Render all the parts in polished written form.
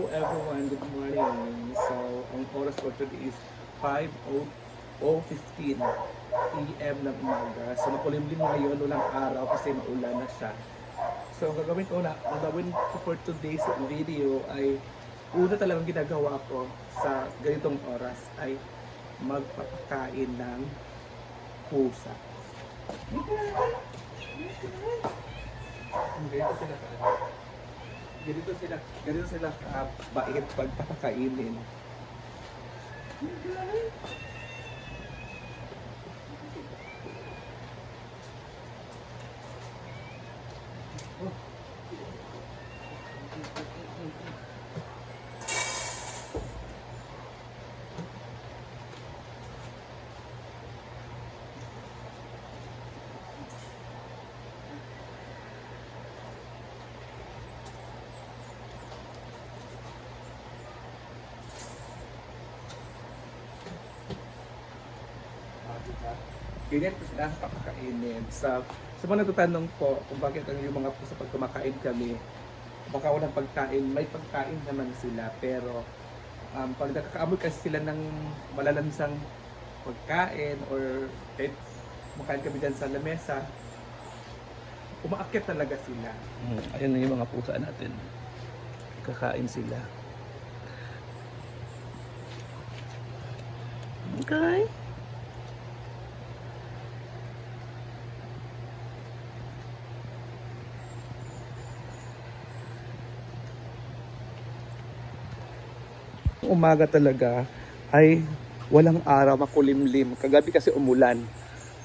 Hello everyone, good morning. So, ang oras for today is 5:15 PM ng umaga. So, makulimlim ngayon, walang araw kasi maulan na siya. So, ang gagawin ko for today's video ay una talagang ginagawa ko sa ganitong oras ay magpapakain ng pusa. Ganito sila bait pagpapakainin. Ganyan po sila papakainin. Sa mga natatanong po kung bakit yung mga pusa pag kumakain kami, baka walang pagkain, may pagkain naman sila. Pero pag nakakaamoy kasi sila ng malalansang pagkain or kahit kumakain kami dyan sa lamesa, umaakyat talaga sila. Ayun na yung mga pusa natin. Kakain sila. Okay. Umaga talaga ay walang araw, makulimlim. Kagabi kasi umulan.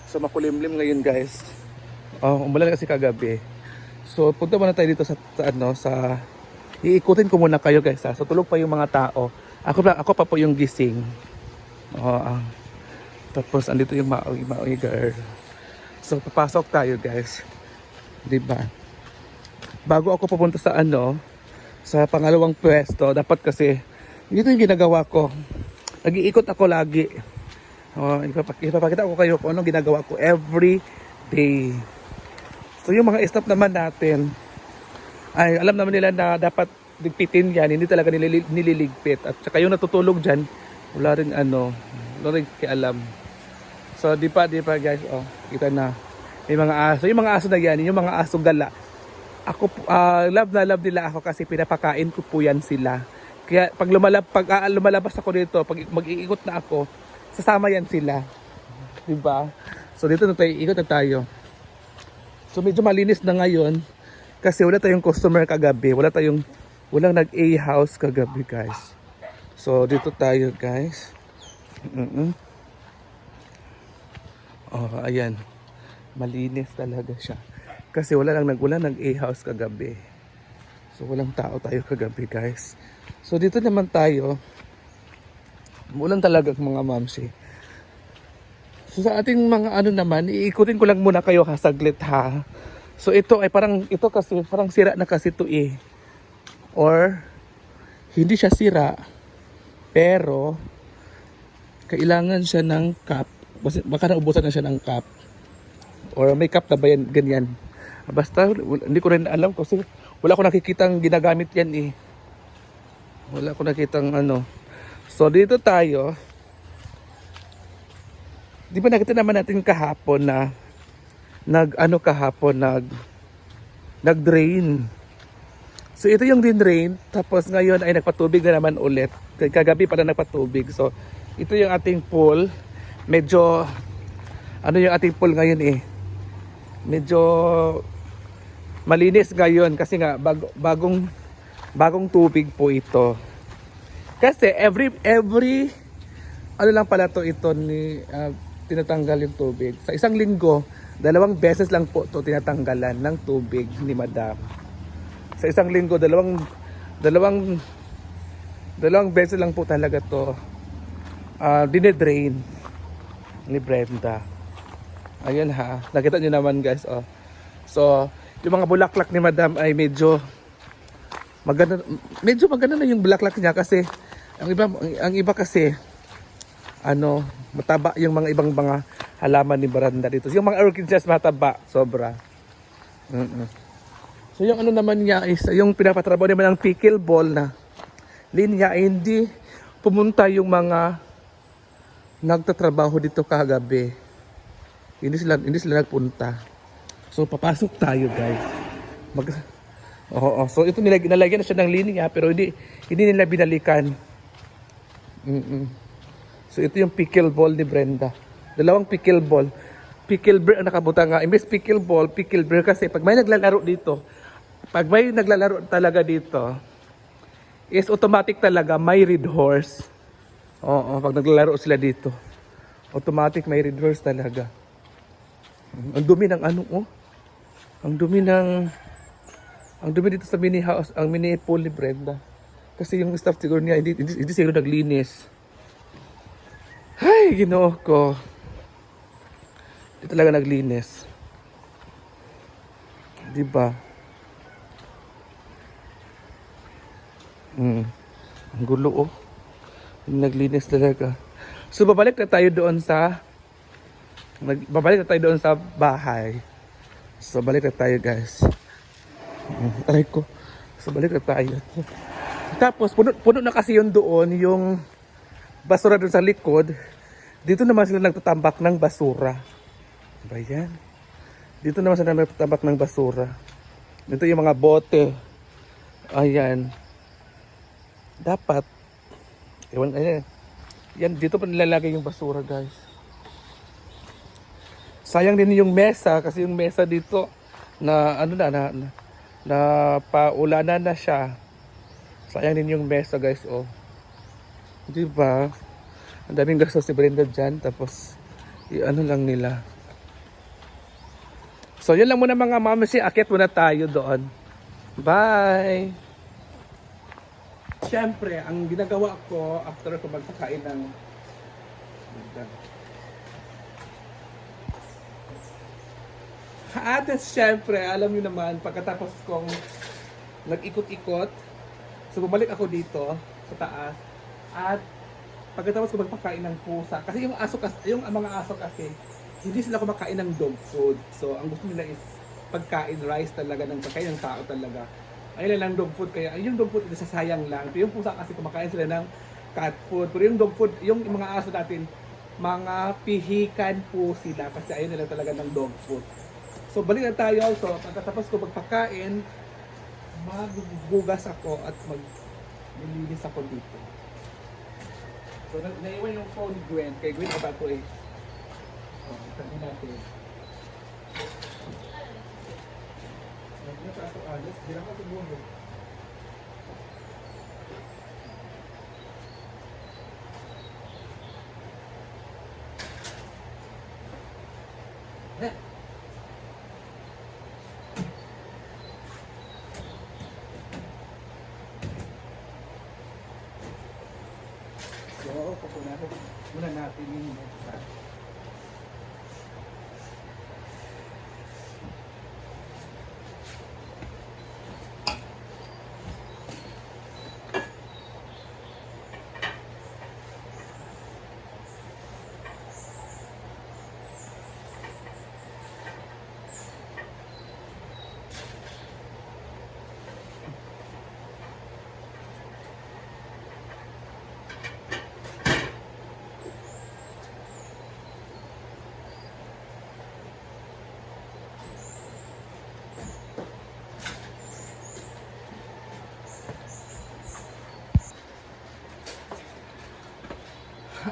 So makulimlim ngayon, guys. Umulan kasi kagabi. So punta muna tayo dito sa iikutin ko muna kayo, guys. So tulog pa yung mga tao. Ako pa po yung gising. Tapos andito yung maoy girl. So papasok tayo, guys. 'Di ba? Bago ako pupunta sa sa pangalawang pwesto, dapat kasi dito yung ginagawa ko. Nag-iikot ako lagi. Ipapakita ko kayo kung anong ginagawa ko every day. So yung mga staff naman natin, ay alam naman nila na dapat ligpitin yan. Hindi talaga nililigpit. At saka yung natutulog dyan, wala rin kialam. So di pa guys, kita na. May mga aso. Yung mga aso na yan, yung mga aso gala. Ako, love na love nila ako kasi pinapakain ko po yan sila. Kaya pag lumalabas ako dito, pag mag-iikot na ako, sasama yan sila. Diba? So dito na tayo, ikot na tayo. So medyo malinis na ngayon kasi wala tayong customer kagabi. Walang nag-a-house kagabi, guys. So dito tayo, guys. Ayan. Malinis talaga siya. Kasi wala nag-a-house kagabi. So walang tao tayo kagabi, guys. So dito naman tayo. Umulan talaga mga mamsi. So sa ating mga naman, iikutin ko lang muna kayo saglit ha. So ito kasi parang sira na kasi ito eh. Or hindi siya sira. Pero kailangan siya ng cup. Baka naubusan na siya ng cup. Or may cup na ba yan, ganyan. Basta hindi ko rin alam kasi wala ko nakikitang ginagamit yan eh. Wala ko nakitang So dito tayo. Di ba nakita naman natin kahapon na nag-drain. So ito yung din-drain. Tapos ngayon ay nagpatubig na naman ulit. Kagabi pala nagpatubig. So ito yung ating pool. Medyo yung ating pool ngayon eh. Medyo malinis ngayon kasi nga bagong tubig po ito. Kasi every lang pala ito ni tinatanggal yung tubig. Sa isang linggo, 2 beses lang po ito tinatanggalan ng tubig ni Madam. Sa isang linggo, dalawang beses lang po talaga to dinedrain ni Brenda. Ayan ha. Nakita nyo naman, guys. So, yung mga bulaklak ni Madam ay medyo maganda na yung bulaklak niya kasi ang iba kasi mataba yung mga ibang halaman ni Brenda dito. Yung mga orchids mataba, sobra. So yung naman niya is yung pinapatrabaho naman ng pickleball na linya ay hindi pumunta yung mga nagtatrabaho dito kagabi. Hindi sila nagpunta. So papasok tayo, guys. Oo. So ito nilagyan na siya ng linya pero hindi nila binalikan. So ito yung pickleball ni Brenda. Dalawang pickleball. Pickleball ang nakabuta nga. Imbes pickleball, pickleball kasi pag may naglalaro talaga dito, is automatic talaga may red horse. Oo, pag naglalaro sila dito, automatic may red horse talaga. Ang dumi ng ano, oh. Ang dumi dito sa mini house, ang mini pool ni Brenda. Kasi yung staff siguro niya, hindi siguro naglinis. Ay, Ginoo ko. Hindi talaga naglinis. Diba? Ang gulo, oh. Hindi naglinis talaga. So, babalik na tayo doon sa bahay. So, balik na tayo, guys. Aray ko. So, balik na tayo. Tapos, puno na kasi yun doon, yung basura doon sa likod. Dito naman sila nagtatambak ng basura. Ba yan? Dito naman sila nagtatambak ng basura. Dito yung mga bote. Ayan. Dapat. Ayan. Yan, dito pa nilalagay yung basura, guys. Sayang din yung mesa kasi yung mesa dito na na paulanan na siya. Sayang din yung mesa, guys, oh. 'Di ba? Ang daming gastos si Brenda diyan tapos ano lang nila. So, yun lang muna mga mamasi, akyat muna tayo doon. Bye. Siyempre, ang ginagawa ko after ko magpakain ng at siyempre, alam niyo naman, pagkatapos kong nag-ikot-ikot, so bumalik ako dito sa taas at pagkatapos ko magpakain ng pusa, kasi yung mga aso kasi, hindi sila kumakain ng dog food. So, ang gusto nila is pagkain, rice talaga, ng pagkain ng tao talaga. Ayun lang dog food, kaya yung dog food nasasayang lang. Pero yung pusa kasi kumakain sila ng cat food. Pero yung dog food, yung mga aso natin, mga pihikan po sila kasi ayun nila talaga ng dog food. So balik na tayo. So pagkatapos ko magpakain, maghugas ako at maglilinis ako dito. So naiwan yung phone ni Gwen. Kay Gwen aba ko eh. Oh, tabi natin. Hindi pa ito alas. Hindi ako siguro. So, pupunahin muna natin yung mesa.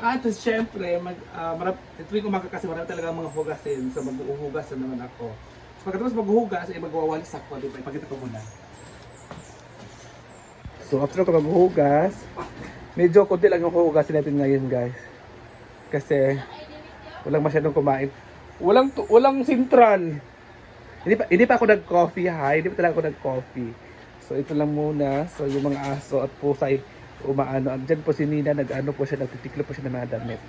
At syempre, tuwing umaga kasi marami talaga mga hugasin. So mag-uhugas na naman ako. So pagkatapos maghuhugas, ay magwawalis ako. Diba? Ipakita ko muna. So after ko maghuhugas, medyo konti lang yung huhugasin natin ngayon, guys. Kasi walang masyadong kumain. Walang sentral. Hindi pa ako nag-coffee, ha? Hindi pa talaga ako nag-coffee. So ito lang muna. So yung mga aso at pusay umaano. Diyan po si Nina, nag-ano po siya, nagtitiklo po siya ng mga damit.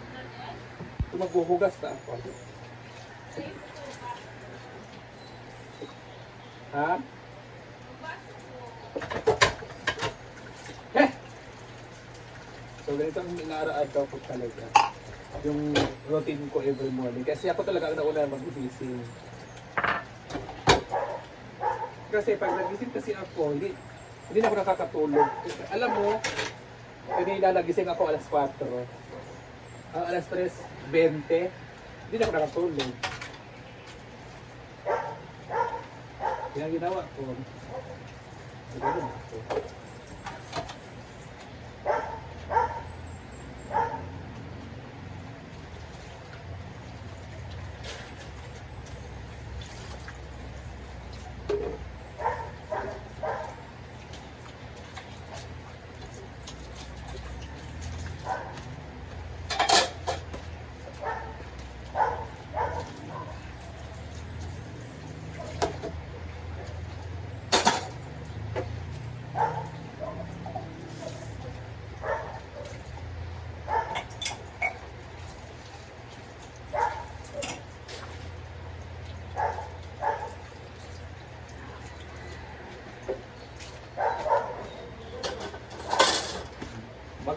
So maghuhugas na ako. Ha? Eh! So ganito ang inaaraw ko talaga. Yung routine ko every morning. Kasi ako talaga ang nauna mag-gising. Kasi pag nagising kasi ako, hindi na ako nakakatulog. Alam mo, Kanina nagising ako alas 4. Alas 3:20. Hindi na ako nakatulog. Yan ang ginawa ko. Ganun ako.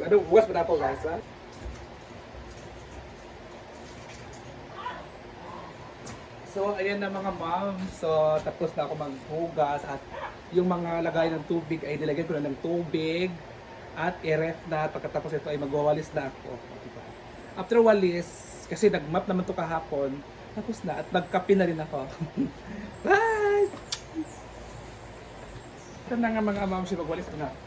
Bukas pa na ako guys, ha? So, ayan na mga ma'am. So, tapos na ako maghugas at yung mga lagay ng tubig ay nilagyan ko na ng tubig at i-ref na. Pagkatapos ito ay magwawalis na ako. After walis, kasi nag-map naman to kahapon, tapos na at nagkape na rin ako. Bye! Ito na nga mga ma'am, siya magwalis na ako.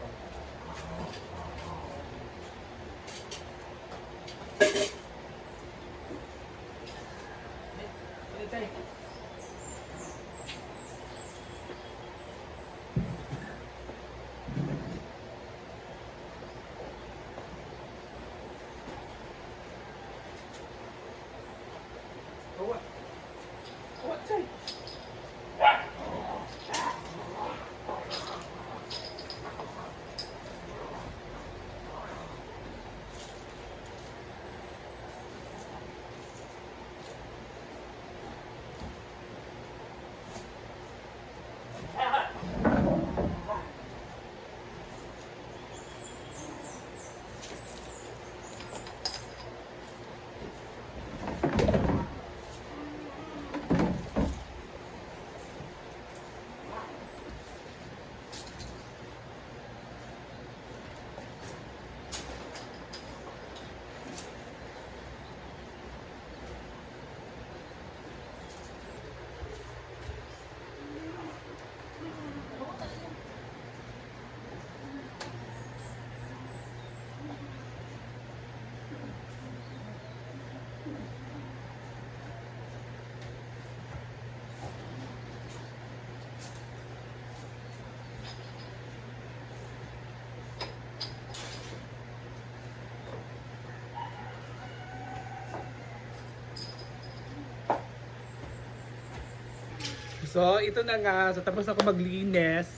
So, ito na nga. So, tapos ako maglinis.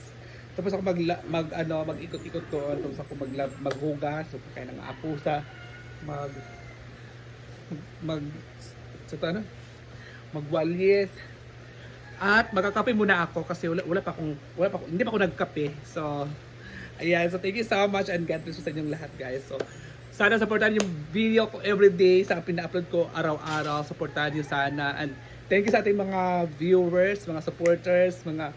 Tapos ako mag-ikot-ikot doon. Tapos ako maghugas. So, kaya ng apo sa magwalis. At magkakape muna ako kasi wala pa akong, hindi pa ako nagkape. So, ayan. So, thank you so much and God bless sa inyong lahat, guys. So, sana supportahan yung video ko everyday sa pina-upload ko araw-araw. Supportahan niyo sana. And thank you sa ating mga viewers, mga supporters, mga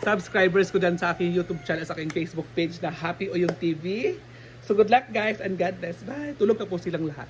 subscribers ko dyan sa aking YouTube channel, sa aking Facebook page na Happy Oyong TV. So good luck guys and God bless. Bye! Tulog na po silang lahat.